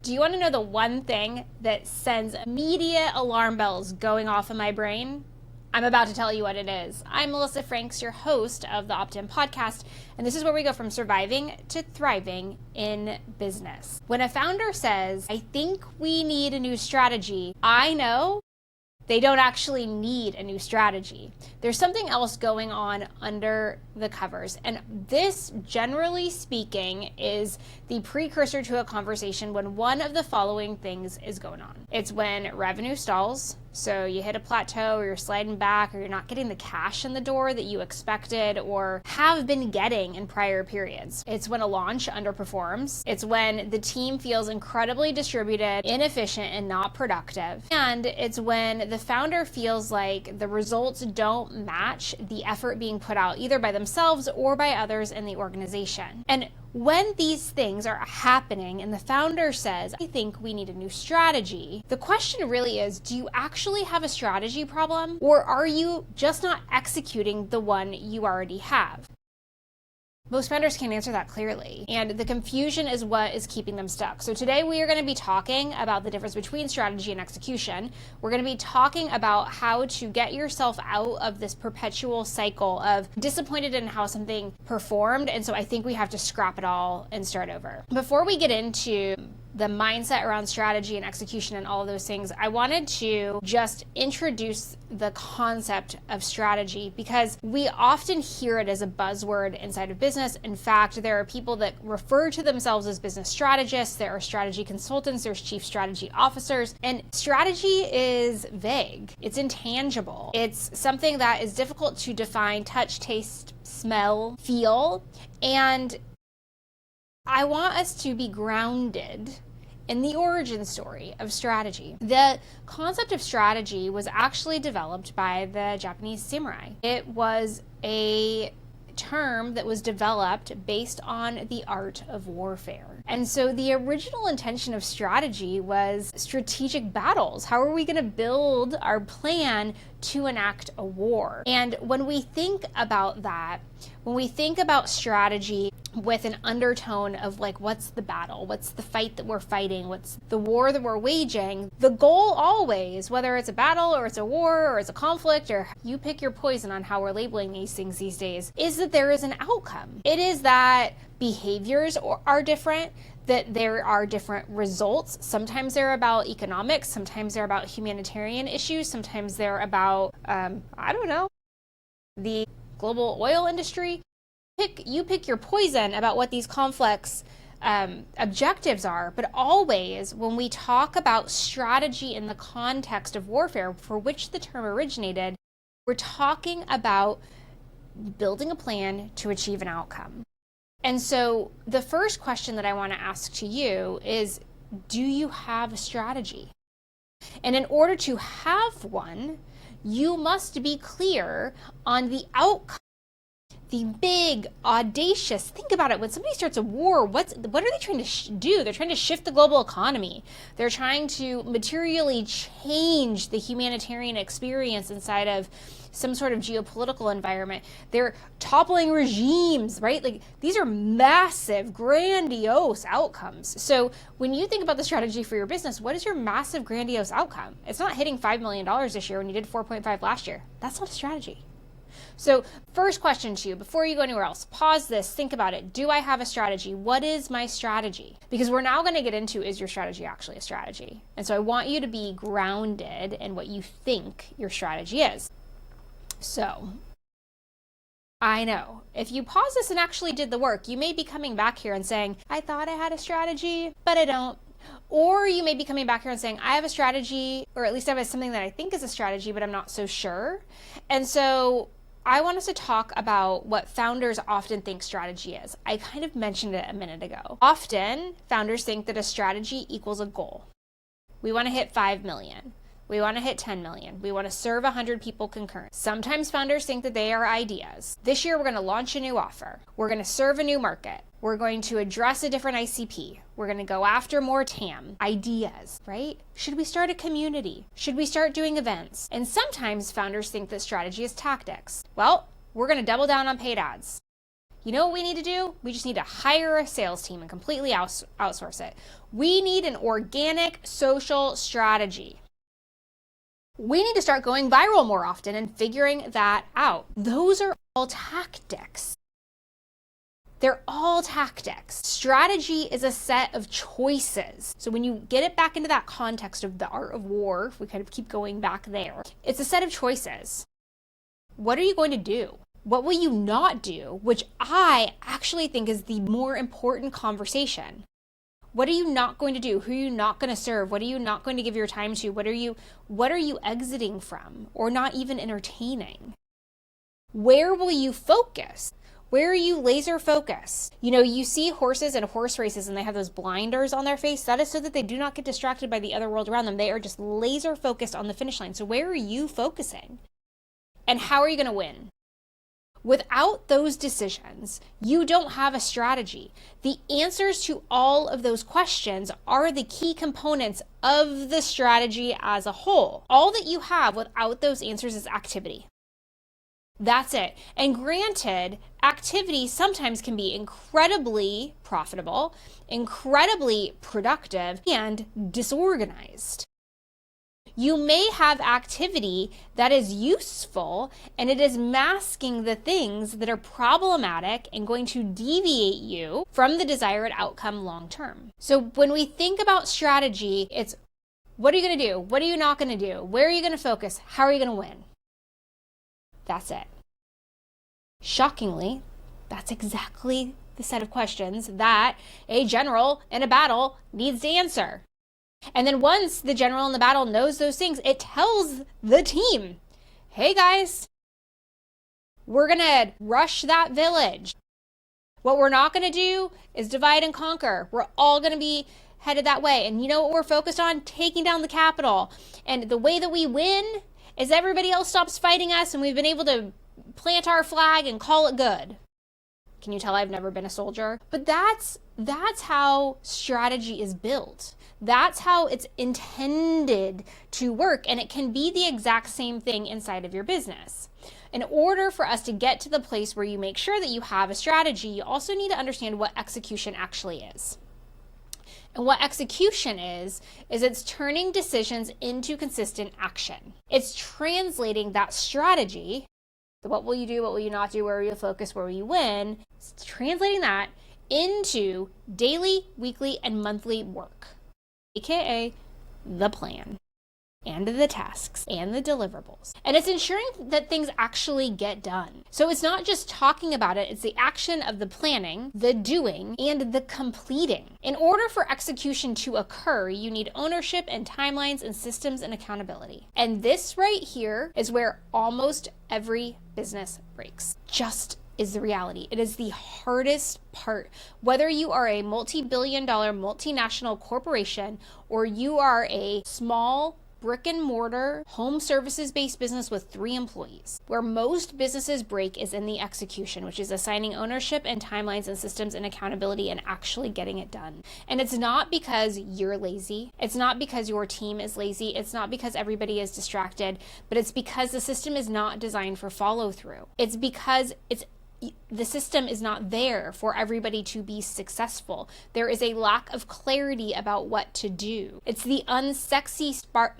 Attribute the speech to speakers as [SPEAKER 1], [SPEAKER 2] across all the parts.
[SPEAKER 1] Do you want to know the one thing that sends immediate alarm bells going off in my brain? I'm about to tell you what it is. I'm Melissa Franks, your host of the Optin Podcast, and this is where we go from surviving to thriving in business. When a founder says, I think we need a new strategy, I know they don't actually need a new strategy. There's something else going on under the covers. And this, generally speaking, is the precursor to a conversation when one of the following things is going on. It's when revenue stalls, so you hit a plateau or you're sliding back or you're not getting the cash in the door that you expected or have been getting in prior periods. It's when a launch underperforms. It's when the team feels incredibly distributed, inefficient, and not productive. And it's when the founder feels like the results don't match the effort being put out either by themselves or by others in the organization. And when these things are happening and the founder says, I think we need a new strategy, the question really is, do you actually have a strategy problem, or are you just not executing the one you already have? Most founders can't answer that clearly, and the confusion is what is keeping them stuck. So today we are going to be talking about the difference between strategy and execution. We're going to be talking about how to get yourself out of this perpetual cycle of disappointed in how something performed, and so I think we have to scrap it all and start over. Before we get into the mindset around strategy and execution and all of those things, I wanted to just introduce the concept of strategy because we often hear it as a buzzword inside of business. In fact, there are people that refer to themselves as business strategists, there are strategy consultants, there's chief strategy officers, and strategy is vague. It's intangible. It's something that is difficult to define, touch, taste, smell, feel, and I want us to be grounded in the origin story of strategy. The concept of strategy was actually developed by the Japanese samurai. It was a term that was developed based on the art of warfare. And so the original intention of strategy was strategic battles. How are we going to build our plan to enact a war? And when we think about that, when we think about strategy with an undertone of like, what's the battle? What's the fight that we're fighting? What's the war that we're waging? The goal always, whether it's a battle or it's a war or it's a conflict, or you pick your poison on how we're labeling these things these days, is that there is an outcome. It is that behaviors are different, that there are different results. Sometimes they're about economics, sometimes they're about humanitarian issues, sometimes they're about, the global oil industry. You pick your poison about what these complex objectives are, but always when we talk about strategy in the context of warfare, for which the term originated, we're talking about building a plan to achieve an outcome. And so the first question that I want to ask to you is, do you have a strategy? And in order to have one, you must be clear on the outcome. The big, audacious, think about it, when somebody starts a war, what are they trying to do? They're trying to shift the global economy. They're trying to materially change the humanitarian experience inside of some sort of geopolitical environment. They're toppling regimes, right? Like, these are massive, grandiose outcomes. So when you think about the strategy for your business, what is your massive, grandiose outcome? It's not hitting $5 million this year when you did 4.5 last year. That's not a strategy. So first question to you, before you go anywhere else, pause this, think about it. Do I have a strategy? What is my strategy? Because we're now going to get into, is your strategy actually a strategy? And so I want you to be grounded in what you think your strategy is. So I know, if you pause this and actually did the work, you may be coming back here and saying, I thought I had a strategy, but I don't. Or you may be coming back here and saying, I have a strategy, or at least I have something that I think is a strategy, but I'm not so sure. And so I want us to talk about what founders often think strategy is. I kind of mentioned it a minute ago. Often, founders think that a strategy equals a goal. We want to hit 5 million. We want to hit 10 million. We want to serve 100 people concurrent. Sometimes founders think that they are ideas. This year, we're going to launch a new offer. We're going to serve a new market. We're going to address a different ICP. We're going to go after more TAM. Ideas, right? Should we start a community? Should we start doing events? And sometimes founders think that strategy is tactics. Well, we're going to double down on paid ads. You know what we need to do? We just need to hire a sales team and completely outsource it. We need an organic social strategy. We need to start going viral more often and figuring that out. Those are all tactics. They're all tactics. Strategy is a set of choices. So when you get it back into that context of the art of war, if we kind of keep going back there, it's a set of choices. What are you going to do? What will you not do? Which I actually think is the more important conversation. What are you not going to do? Who are you not going to serve? What are you not going to give your time to? What are you exiting from or not even entertaining? Where will you focus? Where are you laser focused? You see horses in horse races and they have those blinders on their face. That is so that they do not get distracted by the other world around them. They are just laser focused on the finish line. So where are you focusing? And how are you going to win? Without those decisions, you don't have a strategy. The answers to all of those questions are the key components of the strategy as a whole. All that you have without those answers is activity. That's it. And granted, activity sometimes can be incredibly profitable, incredibly productive, and disorganized. You may have activity that is useful and it is masking the things that are problematic and going to deviate you from the desired outcome long term. So when we think about strategy, it's what are you going to do? What are you not going to do? Where are you going to focus? How are you going to win? That's it. Shockingly, that's exactly the set of questions that a general in a battle needs to answer. And then once the general in the battle knows those things, it tells the team, hey guys, we're going to rush that village. What we're not going to do is divide and conquer. We're all going to be headed that way. And you know what we're focused on? Taking down the capital. And the way that we win is everybody else stops fighting us and we've been able to plant our flag and call it good. Can you tell I've never been a soldier? But that's how strategy is built. That's how it's intended to work, and it can be the exact same thing inside of your business. In order for us to get to the place where you make sure that you have a strategy, you also need to understand what execution actually is. And what execution is it's turning decisions into consistent action. It's translating that strategy, what will you do, what will you not do, where will you focus, where will you win, it's translating that into daily, weekly, and monthly work. AKA the plan and the tasks and the deliverables. And it's ensuring that things actually get done. So it's not just talking about it, it's the action of the planning, the doing, and the completing. In order for execution to occur, you need ownership and timelines and systems and accountability. And this right here is where almost every business breaks. Just is the reality. It is the hardest part. Whether you are a multi-billion-dollar multinational corporation or you are a small brick and mortar home services based business with 3 employees, where most businesses break is in the execution, which is assigning ownership and timelines and systems and accountability and actually getting it done. And it's not because you're lazy. It's not because your team is lazy. It's not because everybody is distracted, but it's because the system is not designed for follow through. It's because the system is not there for everybody to be successful. There is a lack of clarity about what to do. It's the unsexy spark.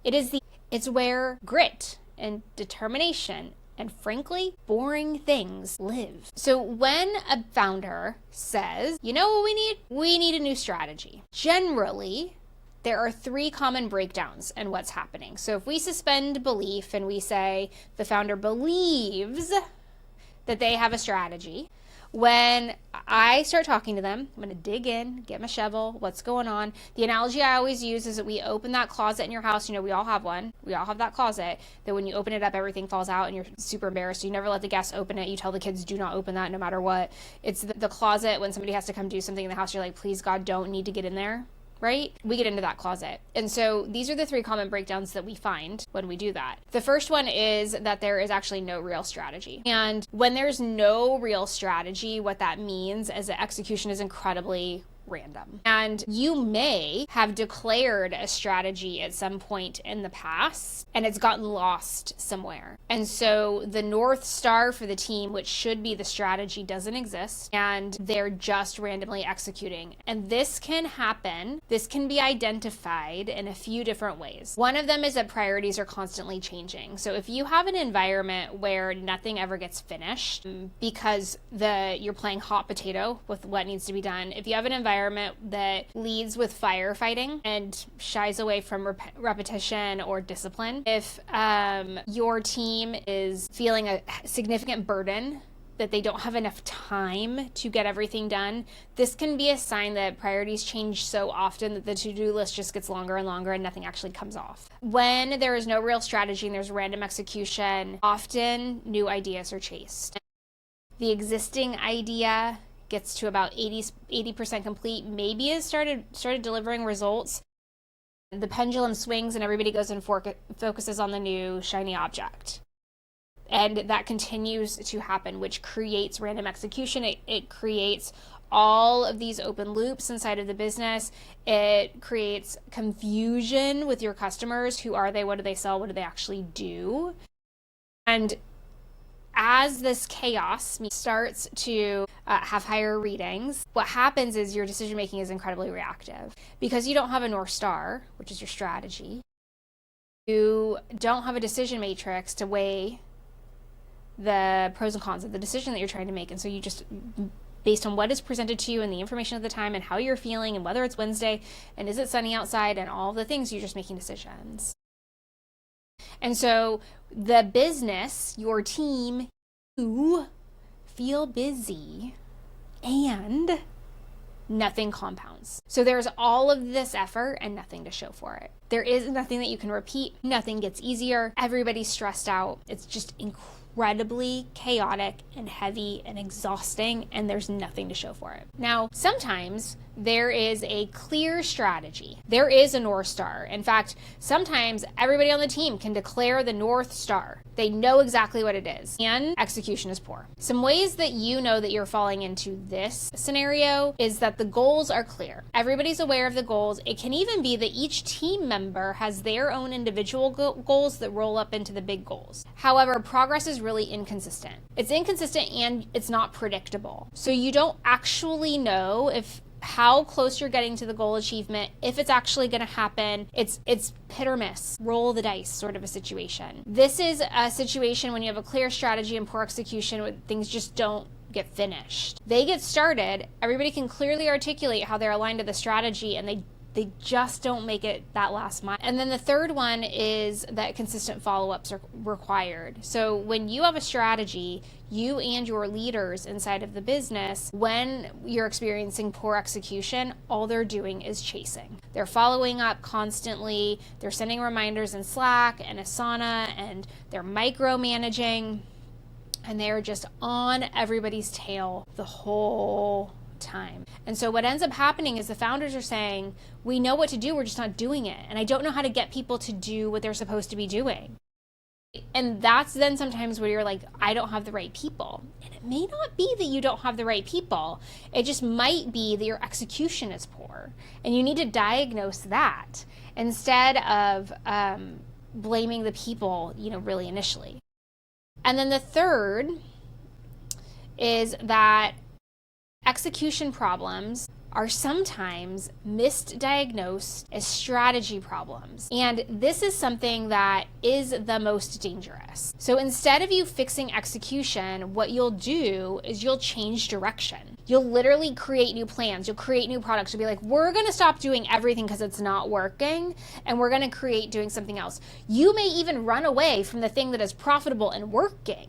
[SPEAKER 1] It's where grit and determination and frankly, boring things live. So when a founder says, you know what we need? We need a new strategy. Generally, there are 3 common breakdowns in what's happening. So if we suspend belief and we say the founder believes that they have a strategy, when I start talking to them, I'm going to dig in, get my shovel, what's going on. The analogy I always use is that we open that closet in your house. We all have one. We all have that closet that when you open it up, everything falls out and you're super embarrassed. You never let the guests open it. You tell the kids, do not open that no matter what. It's the closet when somebody has to come do something in the house. You're like, please God, don't need to get in there. Right? We get into that closet. And so these are the 3 common breakdowns that we find when we do that. The first one is that there is actually no real strategy. And when there's no real strategy, what that means is that execution is incredibly random. And you may have declared a strategy at some point in the past and it's gotten lost somewhere. And so the North Star for the team, which should be the strategy, doesn't exist and they're just randomly executing. And this can happen. This can be identified in a few different ways. One of them is that priorities are constantly changing. So if you have an environment where nothing ever gets finished because you're playing hot potato with what needs to be done, if you have an environment that leads with firefighting and shies away from repetition or discipline, if your team is feeling a significant burden that they don't have enough time to get everything done, this can be a sign that priorities change so often that the to-do list just gets longer and longer and nothing actually comes off. When there is no real strategy and there's random execution, often new ideas are chased. The existing idea gets to about 80% complete, maybe has started delivering results. The pendulum swings and everybody goes and focuses on the new shiny object. And that continues to happen, which creates random execution. It creates all of these open loops inside of the business. It creates confusion with your customers. Who are they? What do they sell? What do they actually do? And as this chaos starts to have higher readings, what happens is your decision making is incredibly reactive because you don't have a North Star, which is your strategy. You don't have a decision matrix to weigh the pros and cons of the decision that you're trying to make. And so you just, based on what is presented to you and the information at the time and how you're feeling and whether it's Wednesday and is it sunny outside and all the things, you're just making decisions. And so the business, your team, you feel busy and nothing compounds. So there's all of this effort and nothing to show for it. There is nothing that you can repeat. Nothing gets easier. Everybody's stressed out. It's just incredibly chaotic and heavy and exhausting, and there's nothing to show for it. Now, sometimes there is a clear strategy. There is a North Star. In fact, sometimes everybody on the team can declare the North Star. They know exactly what it is, and execution is poor. Some ways that you know that you're falling into this scenario is that the goals are clear. Everybody's aware of the goals. It can even be that each team member has their own individual goals that roll up into the big goals. However, progress is really inconsistent. It's inconsistent and it's not predictable. So you don't actually know how close you're getting to the goal achievement, if it's actually going to happen. It's hit or miss, roll the dice sort of a situation. This is a situation when you have a clear strategy and poor execution, when things just don't get finished. They get started, everybody can clearly articulate how they're aligned to the strategy, and they just don't make it that last mile. And then the third one is that consistent follow-ups are required. So when you have a strategy, you and your leaders inside of the business, when you're experiencing poor execution, all they're doing is chasing. They're following up constantly. They're sending reminders in Slack and Asana, and they're micromanaging, and they're just on everybody's tail the whole time. And so what ends up happening is the founders are saying, we know what to do, we're just not doing it. And I don't know how to get people to do what they're supposed to be doing. And that's then sometimes where you're like, I don't have the right people. And it may not be that you don't have the right people. It just might be that your execution is poor. And you need to diagnose that instead of blaming the people, really initially. And then the third is that execution problems are sometimes misdiagnosed as strategy problems. And this is something that is the most dangerous. So instead of you fixing execution, what you'll do is you'll change direction. You'll literally create new plans. You'll create new products. You'll be like, we're going to stop doing everything because it's not working, and we're going to create doing something else. You may even run away from the thing that is profitable and working.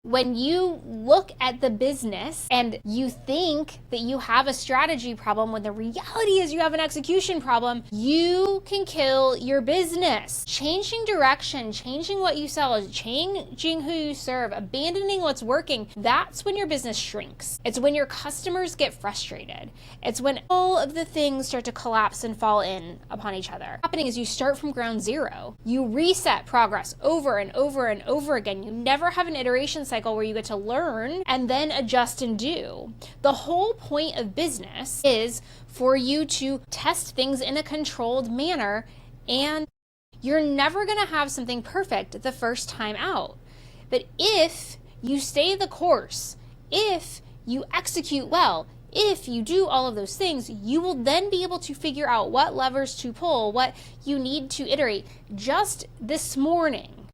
[SPEAKER 1] When you look at the business and you think that you have a strategy problem when the reality is you have an execution problem, you can kill your business. Changing direction, changing what you sell, changing who you serve, abandoning what's working, that's when your business shrinks. It's when your customers get frustrated. It's when all of the things start to collapse and fall in upon each other. What's happening is you start from ground zero. You reset progress over and over and over again. You never have an iteration cycle where you get to learn and then adjust and do. The whole point of business is for you to test things in a controlled manner, and you're never going to have something perfect the first time out. But if you stay the course, if you execute well, if you do all of those things, you will then be able to figure out what levers to pull, what you need to iterate. Just this morning,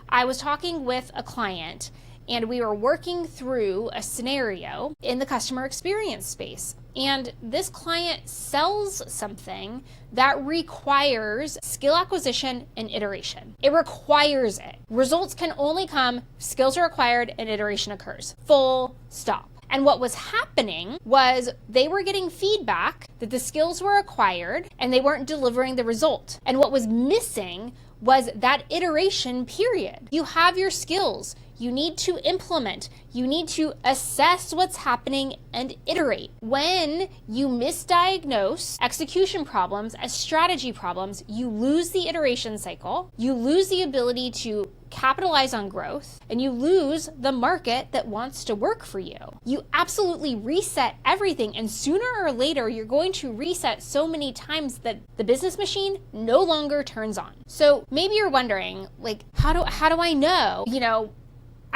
[SPEAKER 1] I was talking with a client and we were working through a scenario in the customer experience space. And this client sells something that requires skill acquisition and iteration. It requires it. Results can only come, skills are acquired, and iteration occurs. Full stop. And what was happening was they were getting feedback that the skills were acquired and they weren't delivering the result. And what was missing was that iteration period. You have your skills. You need to implement. You need to assess what's happening and iterate. When you misdiagnose execution problems as strategy problems, you lose the iteration cycle, you lose the ability to capitalize on growth, and you lose the market that wants to work for you. You absolutely reset everything, and sooner or later, you're going to reset so many times that the business machine no longer turns on. So maybe you're wondering, like, how do I know?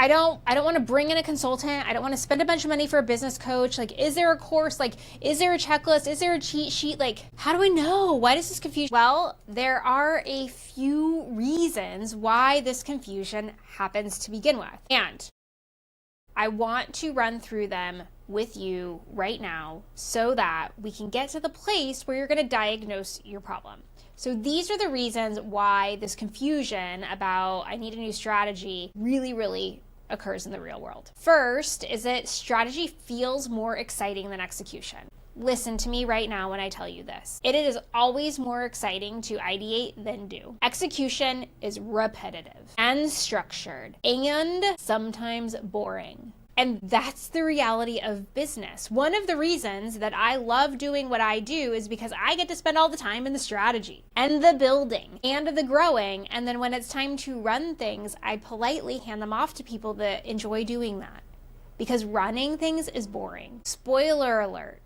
[SPEAKER 1] I don't want to bring in a consultant. I don't want to spend a bunch of money for a business coach. Like, is there a course? Like, is there a checklist? Is there a cheat sheet? Like, how do I know? Why does this confusion? Well, there are a few reasons why this confusion happens to begin with. And I want to run through them with you right now so that we can get to the place where you're going to diagnose your problem. So these are the reasons why this confusion about I need a new strategy really occurs in the real world. First is that strategy feels more exciting than execution. Listen to me right now when I tell you this. It is always more exciting to ideate than do. Execution is repetitive and structured and sometimes boring. And that's the reality of business. One of the reasons that I love doing what I do is because I get to spend all the time in the strategy and the building and the growing. And then when it's time to run things, I politely hand them off to people that enjoy doing that. Because running things is boring. Spoiler alert.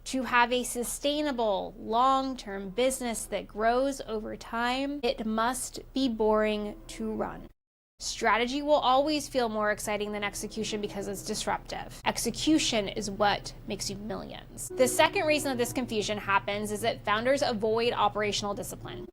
[SPEAKER 1] To have a sustainable, long-term business that grows over time, it must be boring to run. Strategy will always feel more exciting than execution because it's disruptive. Execution is what makes you millions. The second reason that this confusion happens is that founders avoid operational discipline.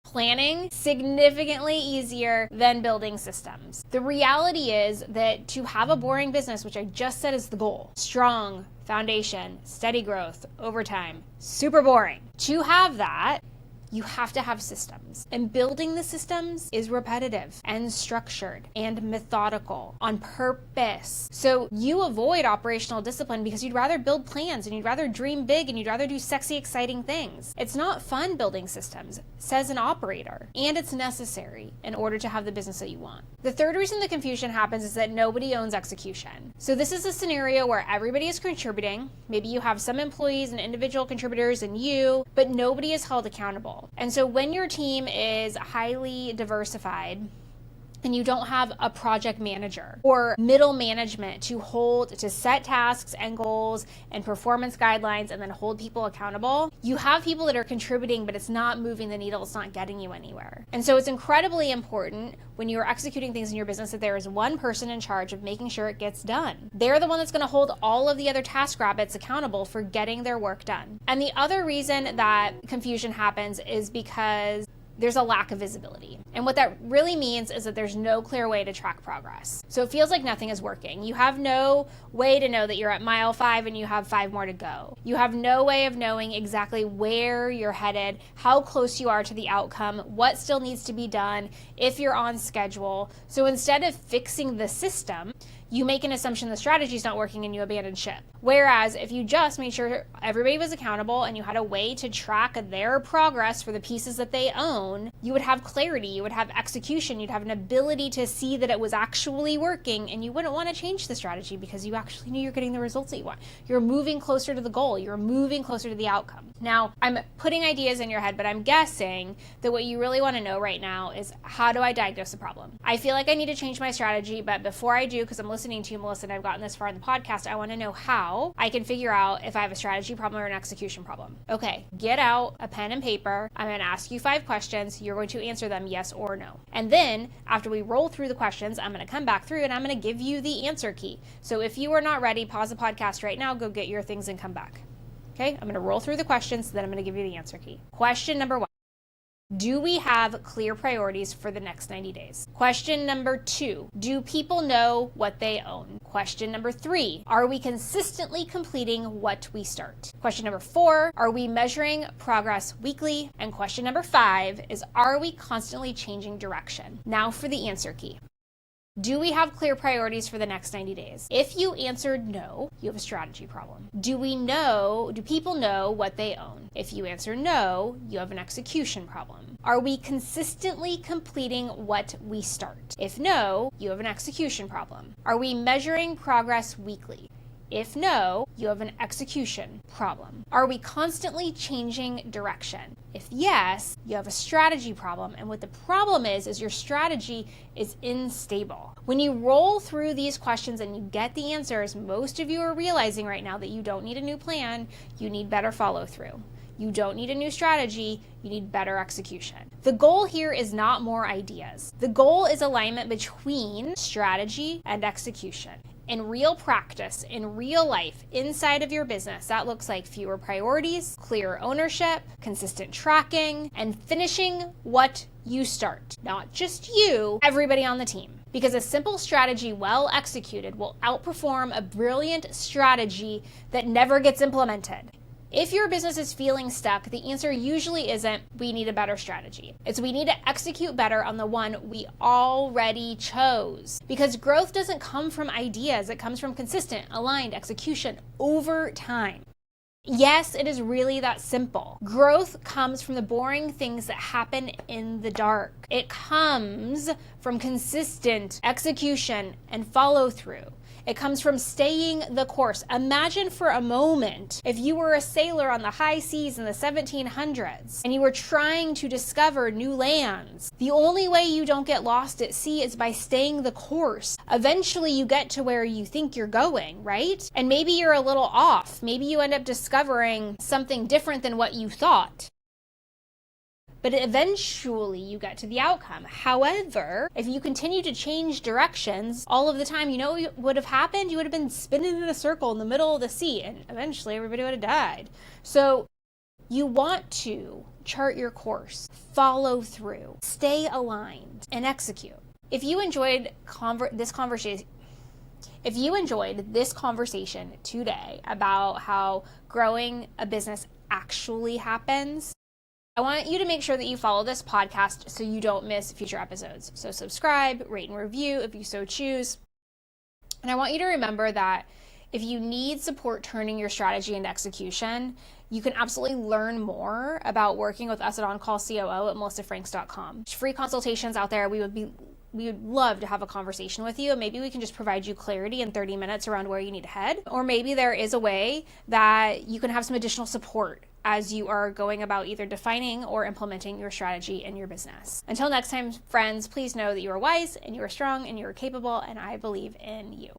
[SPEAKER 1] Planning significantly easier than building systems. The reality is that to have a boring business, which I just said is the goal, strong foundation, steady growth over time, super boring. To have that, you have to have systems. And building the systems is repetitive and structured and methodical on purpose. So you avoid operational discipline because you'd rather build plans and you'd rather dream big and you'd rather do sexy, exciting things. It's not fun building systems, says an operator, and it's necessary in order to have the business that you want. The third reason the confusion happens is that nobody owns execution. So this is a scenario where everybody is contributing. Maybe you have some employees and individual contributors and you, but nobody is held accountable. And so when your team is highly diversified and you don't have a project manager or middle management to set tasks and goals and performance guidelines and then hold people accountable, you have people that are contributing, but it's not moving the needle, it's not getting you anywhere. And so it's incredibly important when you're executing things in your business that there is one person in charge of making sure it gets done. They're the one that's going to hold all of the other TaskRabbits accountable for getting their work done. And the other reason that confusion happens is because there's a lack of visibility. And what that really means is that there's no clear way to track progress. So it feels like nothing is working. You have no way to know that you're at mile 5 and you have 5 more to go. You have no way of knowing exactly where you're headed, how close you are to the outcome, what still needs to be done, if you're on schedule. So instead of fixing the system, you make an assumption the strategy is not working and you abandon ship. Whereas if you just made sure everybody was accountable and you had a way to track their progress for the pieces that they own, you would have clarity, you would have execution, you'd have an ability to see that it was actually working, and you wouldn't want to change the strategy because you actually knew you're getting the results that you want. You're moving closer to the goal, you're moving closer to the outcome. Now, I'm putting ideas in your head, but I'm guessing that what you really want to know right now is, how do I diagnose the problem? I feel like I need to change my strategy, but before I do, because I'm listening to you, Melissa, and I've gotten this far in the podcast, I want to know how I can figure out if I have a strategy problem or an execution problem. Okay, get out a pen and paper. I'm going to ask you 5 questions. You're going to answer them yes or no. And then after we roll through the questions, I'm going to come back through and I'm going to give you the answer key. So if you are not ready, pause the podcast right now, go get your things and come back. Okay, I'm going to roll through the questions, then I'm going to give you the answer key. Question number 1. Do we have clear priorities for the next 90 days? Question number 2, do people know what they own? Question number 3, are we consistently completing what we start? Question number 4, are we measuring progress weekly? And question number 5 is, are we constantly changing direction? Now for the answer key. Do we have clear priorities for the next 90 days? If you answered no, you have a strategy problem. Do people know what they own? If you answer no, you have an execution problem. Are we consistently completing what we start? If no, you have an execution problem. Are we measuring progress weekly? If no, you have an execution problem. Are we constantly changing direction? If yes, you have a strategy problem. And what the problem is your strategy is unstable. When you roll through these questions and you get the answers, most of you are realizing right now that you don't need a new plan, you need better follow through. You don't need a new strategy, you need better execution. The goal here is not more ideas. The goal is alignment between strategy and execution. In real practice, in real life, inside of your business, that looks like fewer priorities, clear ownership, consistent tracking, and finishing what you start. Not just you, everybody on the team. Because a simple strategy well executed will outperform a brilliant strategy that never gets implemented. If your business is feeling stuck, the answer usually isn't, we need a better strategy. It's, we need to execute better on the one we already chose. Because growth doesn't come from ideas, it comes from consistent, aligned execution over time. Yes, it is really that simple. Growth comes from the boring things that happen in the dark. It comes from consistent execution and follow through. It comes from staying the course. Imagine for a moment if you were a sailor on the high seas in the 1700s and you were trying to discover new lands. The only way you don't get lost at sea is by staying the course. Eventually you get to where you think you're going, right? And maybe you're a little off. Maybe you end up discovering something different than what you thought. But eventually you get to the outcome. However, if you continue to change directions all of the time, you know what would have happened? You would have been spinning in a circle in the middle of the sea, and eventually everybody would have died. So you want to chart your course, follow through, stay aligned, and execute. If you enjoyed this conversation today about how growing a business actually happens, I want you to make sure that you follow this podcast so you don't miss future episodes. So subscribe, rate and review if you so choose. And I want you to remember that if you need support turning your strategy into execution, you can absolutely learn more about working with us at On-Call COO at melissafranks.com. There's free consultations out there. We would love to have a conversation with you, and maybe we can just provide you clarity in 30 minutes around where you need to head. Or maybe there is a way that you can have some additional support as you are going about either defining or implementing your strategy in your business. Until next time, friends, please know that you are wise and you are strong and you are capable, and I believe in you.